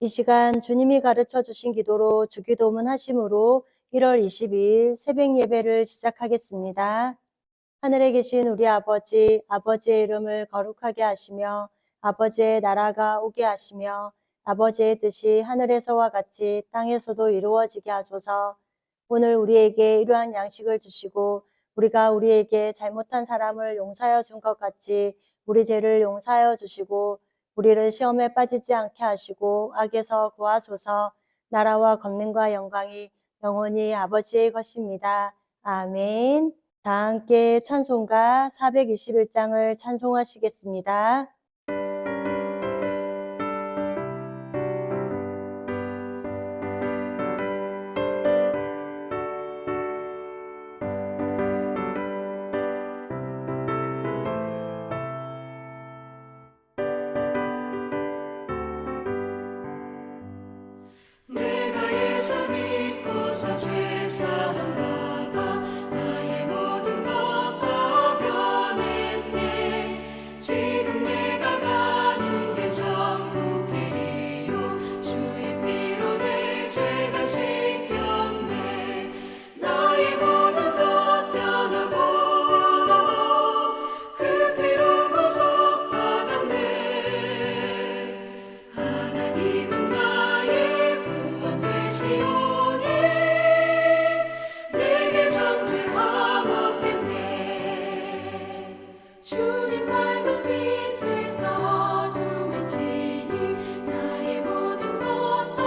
이 시간 주님이 가르쳐 주신 기도로 주기도문 하심으로 1월 22일 새벽 예배를 시작하겠습니다. 하늘에 계신 우리 아버지, 아버지의 이름을 거룩하게 하시며 아버지의 나라가 오게 하시며 아버지의 뜻이 하늘에서와 같이 땅에서도 이루어지게 하소서. 오늘 우리에게 이러한 양식을 주시고 우리가 우리에게 잘못한 사람을 용서하여 준 것 같이 우리 죄를 용서하여 주시고 우리를 시험에 빠지지 않게 하시고 악에서 구하소서. 나라와 권능과 영광이 영원히 아버지의 것입니다. 아멘. 다 함께 찬송가 421장을 찬송하시겠습니다. 내가 예수 믿고서 죄사함 받아 나의 모든 것 다 변했네. 지금 내가 가는 길 천국 길이요 주의 피로 내 죄가 씻겼네. 나의 모든 것 변하고 그 피로 구속받았네. 하나님은 나의 구원 되시오니 내게 정죄함 없겠네. 주님 맑은 빛 되사 어둠을 치니 나의 모든 것 다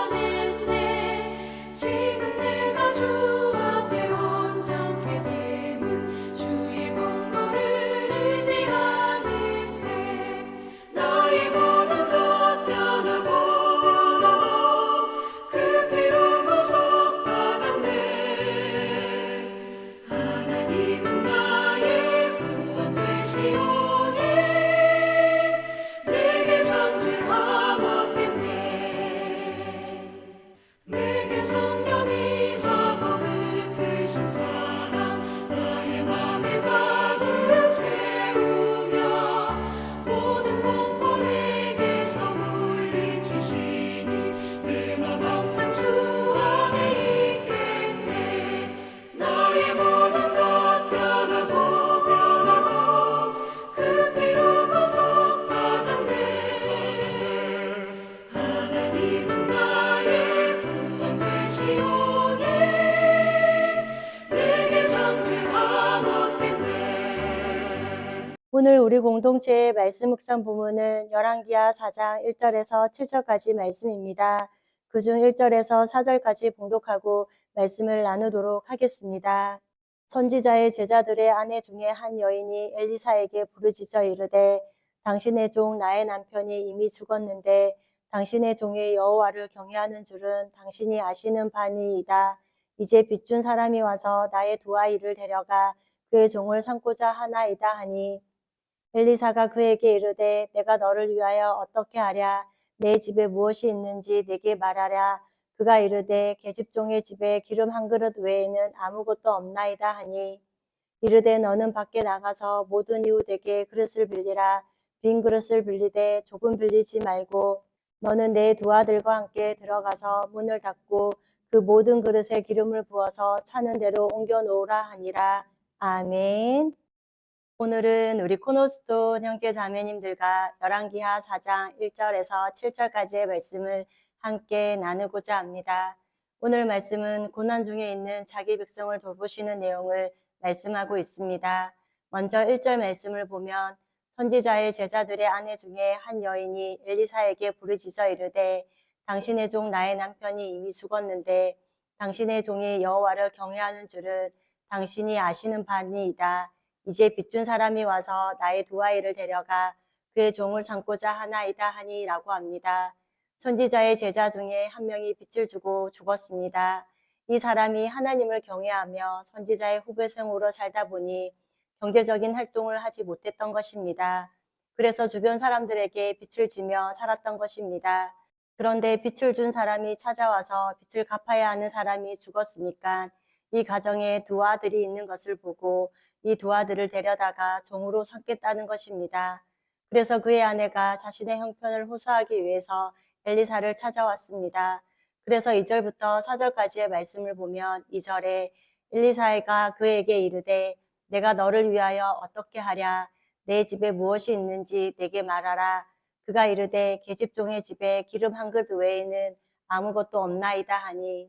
변했네. 지금 내가 주 앞에 온전케 됨은 주의 공로를 의지함일세. 나의 모든 것 변하고 그 피로 구속받았네. 하나님은 나의 구원 되시오니 내게 정죄함 없겠네. 내게 성령 임하고 그 크신 사랑 나의 맘에 가득 채우며 모든 공포 내게서 물리치시니 내 맘 항상 주 안에 있겠네. 나의 모든 것 변하고 그 피로 구속받았네. 하나님은 나의 구원 되시오니 내게 정죄함 없겠네. 오늘 우리 공동체의 말씀 묵상 부문은 열왕기하 4장 1절에서 7절까지 말씀입니다. 그중 1절에서 4절까지 봉독하고 말씀을 나누도록 하겠습니다. 선지자의 제자들의 아내 중에 한 여인이 엘리사에게 부르짖어 이르되 당신의 종 나의 남편이 이미 죽었는데 당신의 종이 여호와를 경외하는 줄은 당신이 아시는 바니이다. 이제 빚준 사람이 와서 나의 두 아이를 데려가 그의 종을 삼고자 하나이다 하니 엘리사가 그에게 이르되 내가 너를 위하여 어떻게 하랴. 내 집에 무엇이 있는지 내게 말하랴. 그가 이르되 계집종의 집에 기름 한 그릇 외에는 아무것도 없나이다 하니 이르되 너는 밖에 나가서 모든 이웃에게 그릇을 빌리라. 빈 그릇을 빌리되 조금 빌리지 말고 너는 내 두 아들과 함께 들어가서 문을 닫고 그 모든 그릇에 기름을 부어서 차는 대로 옮겨 놓으라 하니라. 아멘. 오늘은 우리 코노스톤 형제 자매님들과 열왕기하 4장 1절에서 7절까지의 말씀을 함께 나누고자 합니다. 오늘 말씀은 고난 중에 있는 자기 백성을 돌보시는 내용을 말씀하고 있습니다. 먼저 1절 말씀을 보면 선지자의 제자들의 아내 중에 한 여인이 엘리사에게 부르짖어 이르되 당신의 종 나의 남편이 이미 죽었는데 당신의 종이 여호와를 경외하는 줄은 당신이 아시는 바니이다. 이제 빚준 사람이 와서 나의 두 아이를 데려가 그의 종을 삼고자 하나이다 하니라고 합니다. 선지자의 제자 중에 한 명이 빚을 주고 죽었습니다. 이 사람이 하나님을 경외하며 선지자의 후배생으로 살다 보니 경제적인 활동을 하지 못했던 것입니다. 그래서 주변 사람들에게 빚을 지며 살았던 것입니다. 그런데 빚을 준 사람이 찾아와서 빚을 갚아야 하는 사람이 죽었으니까 이 가정에 두 아들이 있는 것을 보고 이 두 아들을 데려다가 종으로 삼겠다는 것입니다. 그래서 그의 아내가 자신의 형편을 호소하기 위해서 엘리사를 찾아왔습니다. 그래서 2절부터 4절까지의 말씀을 보면 2절에 엘리사가 그에게 이르되 내가 너를 위하여 어떻게 하랴 내 집에 무엇이 있는지 내게 말하라. 그가 이르되 계집종의 집에 기름 한 그릇 외에는 아무것도 없나이다 하니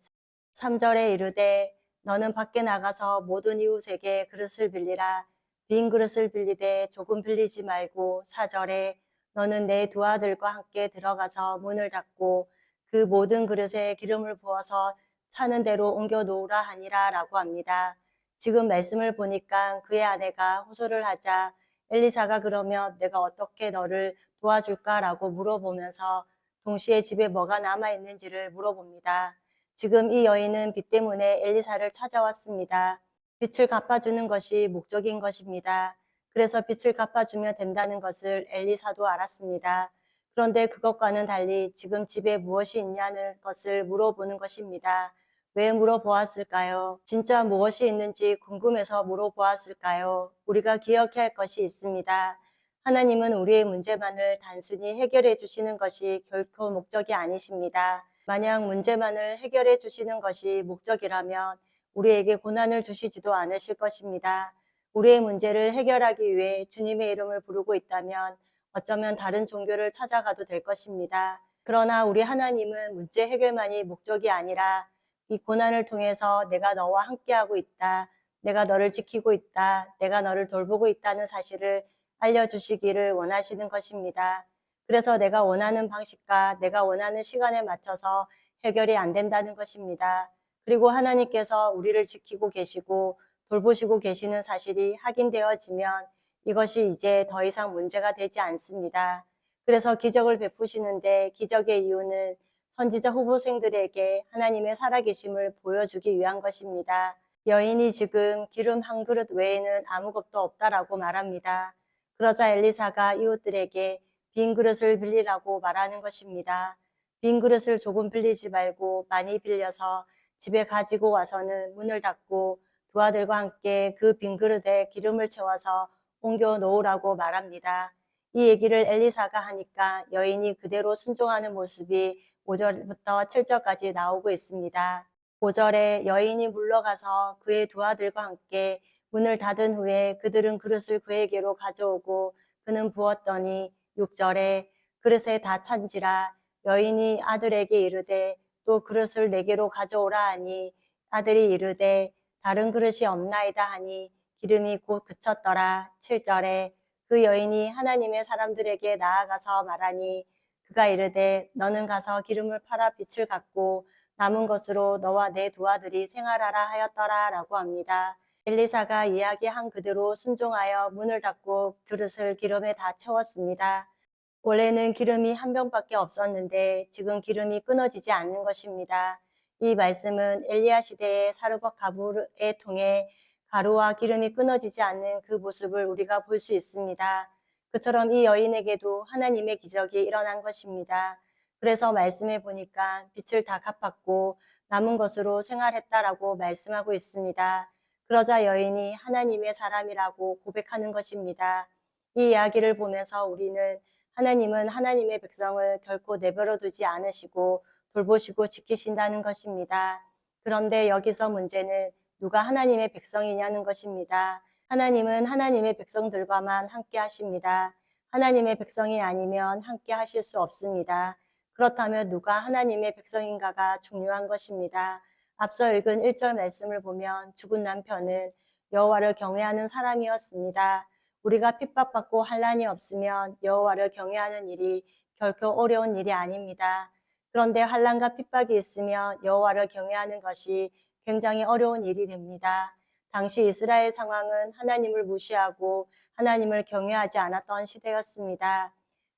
3절에 이르되 너는 밖에 나가서 모든 이웃에게 그릇을 빌리라. 빈 그릇을 빌리되 조금 빌리지 말고 4절에 너는 내 두 아들과 함께 들어가서 문을 닫고 그 모든 그릇에 기름을 부어서 사는 대로 옮겨 놓으라 하니라 라고 합니다. 지금 말씀을 보니까 그의 아내가 호소를 하자 엘리사가 그러면 내가 어떻게 너를 도와줄까라고 물어보면서 동시에 집에 뭐가 남아있는지를 물어봅니다. 지금 이 여인은 빚 때문에 엘리사를 찾아왔습니다. 빚을 갚아주는 것이 목적인 것입니다. 그래서 빚을 갚아주면 된다는 것을 엘리사도 알았습니다. 그런데 그것과는 달리 지금 집에 무엇이 있냐는 것을 물어보는 것입니다. 왜 물어보았을까요? 진짜 무엇이 있는지 궁금해서 물어보았을까요? 우리가 기억해야 할 것이 있습니다. 하나님은 우리의 문제만을 단순히 해결해 주시는 것이 결코 목적이 아니십니다. 만약 문제만을 해결해 주시는 것이 목적이라면 우리에게 고난을 주시지도 않으실 것입니다. 우리의 문제를 해결하기 위해 주님의 이름을 부르고 있다면 어쩌면 다른 종교를 찾아가도 될 것입니다. 그러나 우리 하나님은 문제 해결만이 목적이 아니라 이 고난을 통해서 내가 너와 함께하고 있다. 내가 너를 지키고 있다. 내가 너를 돌보고 있다는 사실을 알려주시기를 원하시는 것입니다. 그래서 내가 원하는 방식과 내가 원하는 시간에 맞춰서 해결이 안 된다는 것입니다. 그리고 하나님께서 우리를 지키고 계시고 돌보시고 계시는 사실이 확인되어지면 이것이 이제 더 이상 문제가 되지 않습니다. 그래서 기적을 베푸시는데 기적의 이유는 선지자 후보생들에게 하나님의 살아계심을 보여주기 위한 것입니다. 여인이 지금 기름 한 그릇 외에는 아무것도 없다라고 말합니다. 그러자 엘리사가 이웃들에게 빈 그릇을 빌리라고 말하는 것입니다. 빈 그릇을 조금 빌리지 말고 많이 빌려서 집에 가지고 와서는 문을 닫고 두 아들과 함께 그 빈 그릇에 기름을 채워서 옮겨 놓으라고 말합니다. 이 얘기를 엘리사가 하니까 여인이 그대로 순종하는 모습이 5절부터 7절까지 나오고 있습니다. 5절에 여인이 물러가서 그의 두 아들과 함께 문을 닫은 후에 그들은 그릇을 그에게로 가져오고 그는 부었더니 6절에 그릇에 다 찬지라 여인이 아들에게 이르되 또 그릇을 내게로 가져오라 하니 아들이 이르되 다른 그릇이 없나이다 하니 기름이 곧 그쳤더라. 7절에 그 여인이 하나님의 사람들에게 나아가서 말하니 그가 이르되 너는 가서 기름을 팔아 빚을 갚고 남은 것으로 너와 내 두 아들이 생활하라 하였더라 라고 합니다. 엘리사가 이야기한 그대로 순종하여 문을 닫고 그릇을 기름에 다 채웠습니다. 원래는 기름이 한 병밖에 없었는데 지금 기름이 끊어지지 않는 것입니다. 이 말씀은 엘리야 시대의 사르밧 가부를 통해 가루와 기름이 끊어지지 않는 그 모습을 우리가 볼 수 있습니다. 그처럼 이 여인에게도 하나님의 기적이 일어난 것입니다. 그래서 말씀해 보니까 빚을 다 갚았고 남은 것으로 생활했다라고 말씀하고 있습니다. 그러자 여인이 하나님의 사람이라고 고백하는 것입니다. 이 이야기를 보면서 우리는 하나님은 하나님의 백성을 결코 내버려 두지 않으시고 돌보시고 지키신다는 것입니다. 그런데 여기서 문제는 누가 하나님의 백성이냐는 것입니다. 하나님은 하나님의 백성들과만 함께 하십니다. 하나님의 백성이 아니면 함께 하실 수 없습니다. 그렇다면 누가 하나님의 백성인가가 중요한 것입니다. 앞서 읽은 1절 말씀을 보면 죽은 남편은 여호와를 경외하는 사람이었습니다. 우리가 핍박받고 환란이 없으면 여호와를 경외하는 일이 결코 어려운 일이 아닙니다. 그런데 환란과 핍박이 있으면 여호와를 경외하는 것이 굉장히 어려운 일이 됩니다. 당시 이스라엘 상황은 하나님을 무시하고 하나님을 경외하지 않았던 시대였습니다.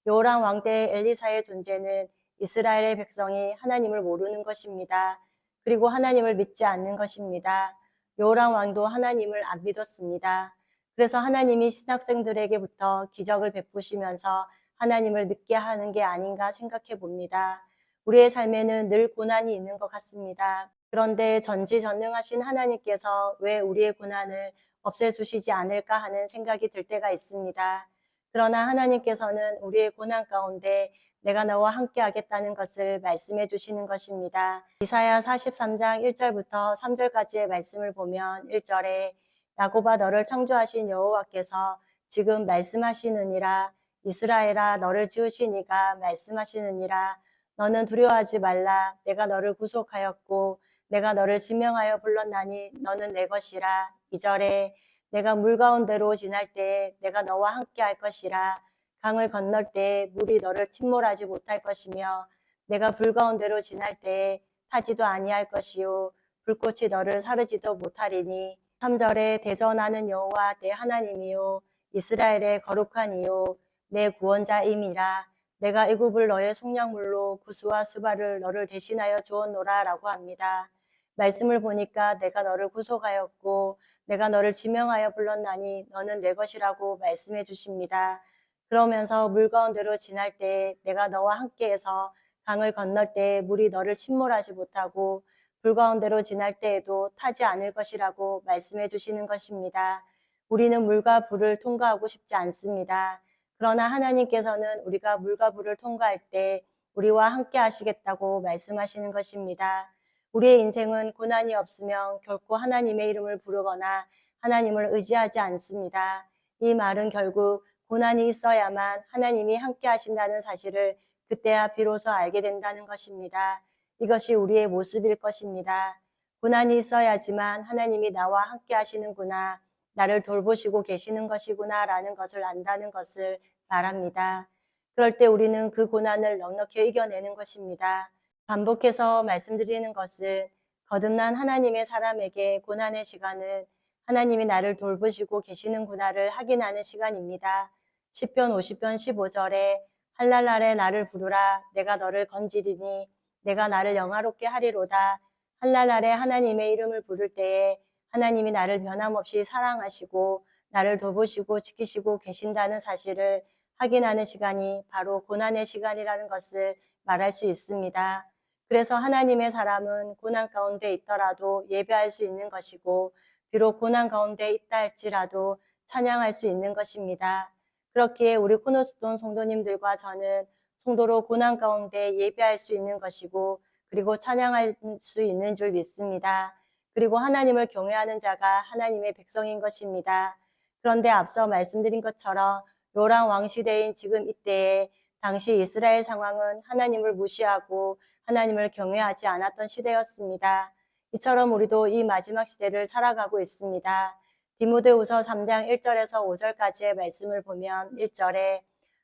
요람 왕 때 엘리사의 존재는 이스라엘의 백성이 하나님을 모르는 것입니다. 그리고 하나님을 믿지 않는 것입니다. 요람 왕도 하나님을 안 믿었습니다. 그래서 하나님이 신학생들에게부터 기적을 베푸시면서 하나님을 믿게 하는 게 아닌가 생각해 봅니다. 우리의 삶에는 늘 고난이 있는 것 같습니다. 그런데 전지전능하신 하나님께서 왜 우리의 고난을 없애주시지 않을까 하는 생각이 들 때가 있습니다. 그러나 하나님께서는 우리의 고난 가운데 내가 너와 함께 하겠다는 것을 말씀해 주시는 것입니다. 이사야 43장 1절부터 3절까지의 말씀을 보면 1절에 야곱아 너를 창조하신 여호와께서 지금 말씀하시느니라 이스라엘아 너를 지으신 이가 말씀하시느니라 너는 두려워하지 말라 내가 너를 구속하였고 내가 너를 지명하여 불렀나니 너는 내 것이라 2절에 내가 물 가운데로 지날 때에 내가 너와 함께 할 것이라 강을 건널 때에 물이 너를 침몰하지 못할 것이며 내가 불 가운데로 지날 때에 타지도 아니할 것이요 불꽃이 너를 사르지도 못하리니 3절에 대전하는 여호와 내 하나님이요 이스라엘의 거룩한 이요 내 구원자임이라 내가 애굽을 너의 속량물로 구스와 스바를 너를 대신하여 주었노라 라고 합니다. 말씀을 보니까 내가 너를 구속하였고 내가 너를 지명하여 불렀나니 너는 내 것이라고 말씀해 주십니다. 그러면서 물 가운데로 지날 때 내가 너와 함께해서 강을 건널 때 물이 너를 침몰하지 못하고 불 가운데로 지날 때에도 타지 않을 것이라고 말씀해 주시는 것입니다. 우리는 물과 불을 통과하고 싶지 않습니다. 그러나 하나님께서는 우리가 물과 불을 통과할 때 우리와 함께 하시겠다고 말씀하시는 것입니다. 우리의 인생은 고난이 없으면 결코 하나님의 이름을 부르거나 하나님을 의지하지 않습니다. 이 말은 결국 고난이 있어야만 하나님이 함께 하신다는 사실을 그때야 비로소 알게 된다는 것입니다. 이것이 우리의 모습일 것입니다. 고난이 있어야지만 하나님이 나와 함께 하시는구나, 나를 돌보시고 계시는 것이구나 라는 것을 안다는 것을 말합니다. 그럴 때 우리는 그 고난을 넉넉히 이겨내는 것입니다. 반복해서 말씀드리는 것은 거듭난 하나님의 사람에게 고난의 시간은 하나님이 나를 돌보시고 계시는구나를 확인하는 시간입니다. 시편 50편 15절에 한날날에 나를 부르라 내가 너를 건지리니 내가 나를 영화롭게 하리로다. 한날날에 하나님의 이름을 부를 때에 하나님이 나를 변함없이 사랑하시고 나를 돌보시고 지키시고 계신다는 사실을 확인하는 시간이 바로 고난의 시간이라는 것을 말할 수 있습니다. 그래서 하나님의 사람은 고난 가운데 있더라도 예배할 수 있는 것이고 비록 고난 가운데 있다 할지라도 찬양할 수 있는 것입니다. 그렇기에 우리 코너스톤 성도님들과 저는 성도로 고난 가운데 예배할 수 있는 것이고 그리고 찬양할 수 있는 줄 믿습니다. 그리고 하나님을 경외하는 자가 하나님의 백성인 것입니다. 그런데 앞서 말씀드린 것처럼 요람 왕 시대인 지금 이때에 당시 이스라엘 상황은 하나님을 무시하고 하나님을 경외하지 않았던 시대였습니다. 이처럼 우리도 이 마지막 시대를 살아가고 있습니다. 디모데후서 3장 1절에서 5절까지의 말씀을 보면 1절에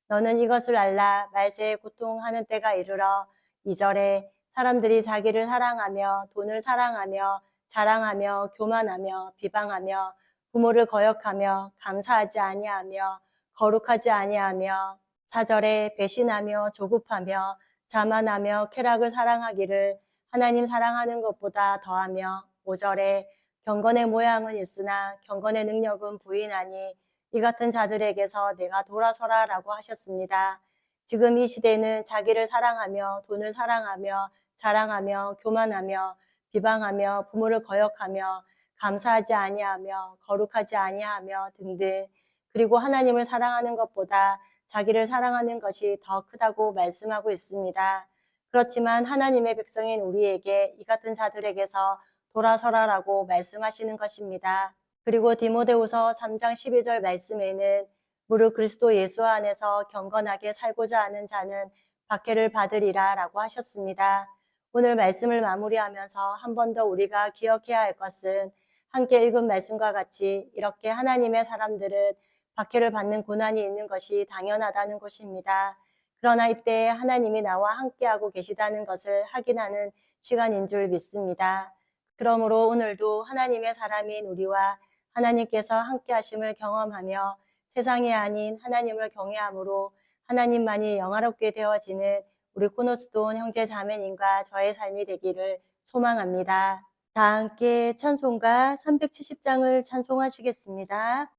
너는 이것을 알라 말세에 고통하는 때가 이르러 2절에 사람들이 자기를 사랑하며 돈을 사랑하며 자랑하며 교만하며 비방하며 부모를 거역하며 감사하지 아니하며 거룩하지 아니하며 4절에 배신하며 조급하며 자만하며 쾌락을 사랑하기를 하나님 사랑하는 것보다 더하며 5절에 경건의 모양은 있으나 경건의 능력은 부인하니 이 같은 자들에게서 내가 돌아서라 라고 하셨습니다. 지금 이 시대는 자기를 사랑하며 돈을 사랑하며 자랑하며 교만하며 비방하며 부모를 거역하며 감사하지 아니하며 거룩하지 아니하며 등등 그리고 하나님을 사랑하는 것보다 자기를 사랑하는 것이 더 크다고 말씀하고 있습니다. 그렇지만 하나님의 백성인 우리에게 이 같은 자들에게서 돌아서라라고 말씀하시는 것입니다. 그리고 디모데후서 3장 12절 말씀에는 무릇 그리스도 예수 안에서 경건하게 살고자 하는 자는 박해를 받으리라 라고 하셨습니다. 오늘 말씀을 마무리하면서 한 번 더 우리가 기억해야 할 것은 함께 읽은 말씀과 같이 이렇게 하나님의 사람들은 박해를 받는 고난이 있는 것이 당연하다는 것입니다. 그러나 이때 하나님이 나와 함께하고 계시다는 것을 확인하는 시간인 줄 믿습니다. 그러므로 오늘도 하나님의 사람인 우리와 하나님께서 함께하심을 경험하며 세상이 아닌 하나님을 경외함으로 하나님만이 영화롭게 되어지는 우리 코너스톤 형제 자매님과 저의 삶이 되기를 소망합니다. 다 함께 찬송가 370장을 찬송하시겠습니다.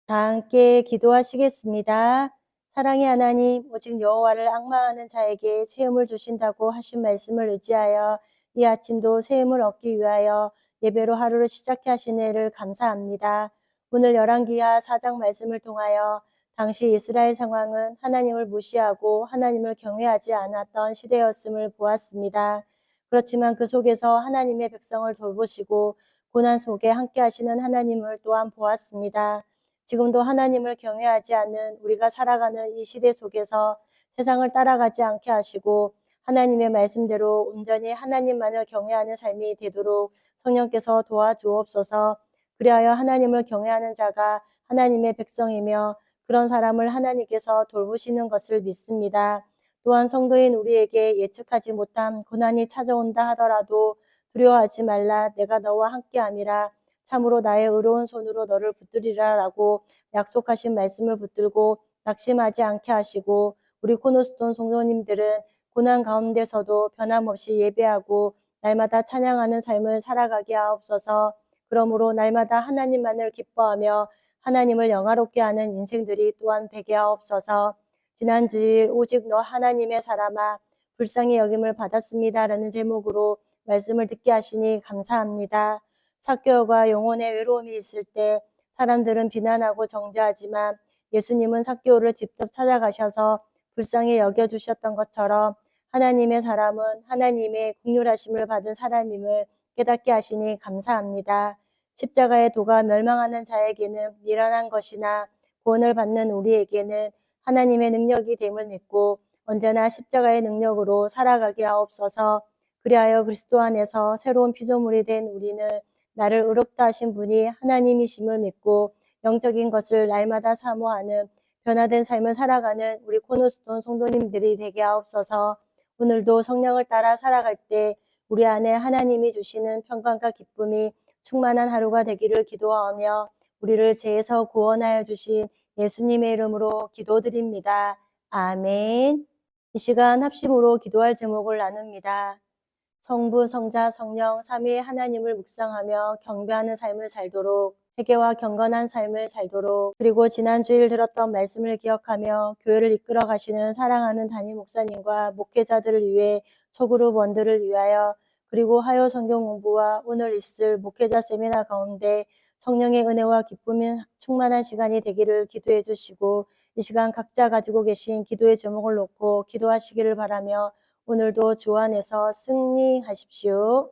다 함께 기도하시겠습니다. 사랑의 하나님, 오직 여호와를 앙망하는 자에게 세움을 주신다고 하신 말씀을 의지하여 이 아침도 세움을 얻기 위하여 예배로 하루를 시작해 하시네를 감사합니다. 오늘 열왕기하 4장 말씀을 통하여 당시 이스라엘 상황은 하나님을 무시하고 하나님을 경외하지 않았던 시대였음을 보았습니다. 그렇지만 그 속에서 하나님의 백성을 돌보시고 고난 속에 함께 하시는 하나님을 또한 보았습니다. 지금도 하나님을 경외하지 않는 우리가 살아가는 이 시대 속에서 세상을 따라가지 않게 하시고 하나님의 말씀대로 온전히 하나님만을 경외하는 삶이 되도록 성령께서 도와주옵소서. 그리하여 하나님을 경외하는 자가 하나님의 백성이며 그런 사람을 하나님께서 돌보시는 것을 믿습니다. 또한 성도인 우리에게 예측하지 못한 고난이 찾아온다 하더라도 두려워하지 말라. 내가 너와 함께함이라. 참으로 나의 의로운 손으로 너를 붙들리라라고 약속하신 말씀을 붙들고 낙심하지 않게 하시고 우리 코너스톤 성도님들은 고난 가운데서도 변함없이 예배하고 날마다 찬양하는 삶을 살아가게 하옵소서. 그러므로 날마다 하나님만을 기뻐하며 하나님을 영화롭게 하는 인생들이 또한 되게 하옵소서. 지난 주일 오직 너 하나님의 사람아 불쌍히 여김을 받았습니다라는 제목으로 말씀을 듣게 하시니 감사합니다. 삭개오가 영혼의 외로움이 있을 때 사람들은 비난하고 정죄하지만 예수님은 삭개오를 직접 찾아가셔서 불쌍히 여겨주셨던 것처럼 하나님의 사람은 하나님의 긍휼하심을 받은 사람임을 깨닫게 하시니 감사합니다. 십자가의 도가 멸망하는 자에게는 미련한 것이나 구원을 받는 우리에게는 하나님의 능력이 됨을 믿고 언제나 십자가의 능력으로 살아가게 하옵소서. 그리하여 그리스도 안에서 새로운 피조물이 된 우리는 나를 의롭다 하신 분이 하나님이심을 믿고 영적인 것을 날마다 사모하는 변화된 삶을 살아가는 우리 코너스톤 성도님들이 되게 하옵소서. 오늘도 성령을 따라 살아갈 때 우리 안에 하나님이 주시는 평강과 기쁨이 충만한 하루가 되기를 기도하며 우리를 죄에서 구원하여 주신 예수님의 이름으로 기도드립니다. 아멘. 이 시간 합심으로 기도할 제목을 나눕니다. 성부, 성자, 성령, 삼위의 하나님을 묵상하며 경배하는 삶을 살도록 회개와 경건한 삶을 살도록 그리고 지난 주일 들었던 말씀을 기억하며 교회를 이끌어 가시는 사랑하는 담임 목사님과 목회자들을 위해 소그룹 원들을 위하여 그리고 화요 성경 공부와 오늘 있을 목회자 세미나 가운데 성령의 은혜와 기쁨이 충만한 시간이 되기를 기도해 주시고 이 시간 각자 가지고 계신 기도의 제목을 놓고 기도하시기를 바라며 오늘도 주 안에서 승리하십시오.